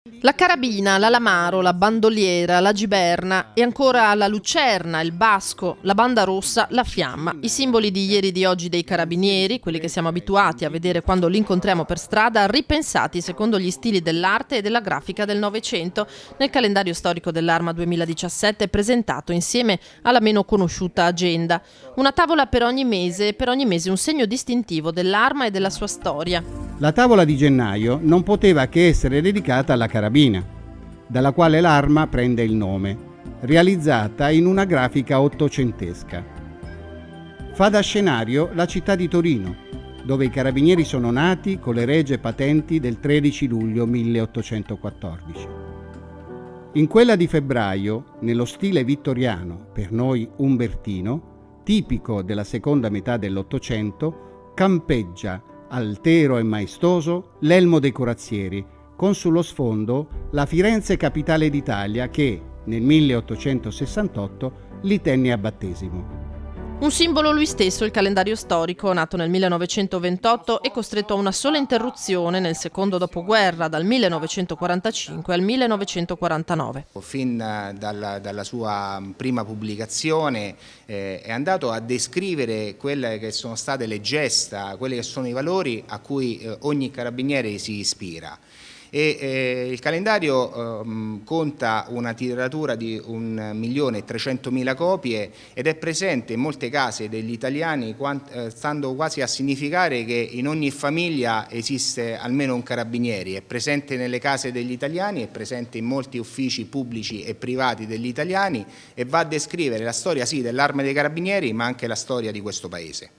La carabina, la lamaro, la bandoliera, la giberna e ancora la lucerna, il basco, la banda rossa, la fiamma. I simboli di ieri e di oggi dei carabinieri, quelli che siamo abituati a vedere quando li incontriamo per strada, ripensati secondo gli stili dell'arte e della grafica del Novecento nel calendario storico dell'Arma 2017 presentato insieme alla meno conosciuta agenda. Una tavola per ogni mese un segno distintivo dell'Arma e della sua storia. La tavola di gennaio non poteva che essere dedicata alla carabina, dalla quale l'Arma prende il nome, realizzata in una grafica ottocentesca. Fa da scenario la città di Torino, dove i carabinieri sono nati con le regie patenti del 13 luglio 1814. In quella di febbraio, nello stile vittoriano, per noi umbertino, tipico della seconda metà dell'Ottocento, campeggia altero e maestoso l'elmo dei corazzieri, con sullo sfondo la Firenze capitale d'Italia che, nel 1868, li tenne a battesimo. Un simbolo lui stesso, il calendario storico, nato nel 1928 e costretto a una sola interruzione nel secondo dopoguerra, dal 1945 al 1949. Fin dalla sua prima pubblicazione è andato a descrivere quelle che sono state le gesta, quelli che sono i valori a cui ogni carabiniere si ispira. Il calendario conta una tiratura di 1.300.000 copie ed è presente in molte case degli italiani, stando quasi a significare che in ogni famiglia esiste almeno un carabinieri. È presente nelle case degli italiani, è presente in molti uffici pubblici e privati degli italiani e va a descrivere la storia sì dell'Arma dei Carabinieri ma anche la storia di questo Paese.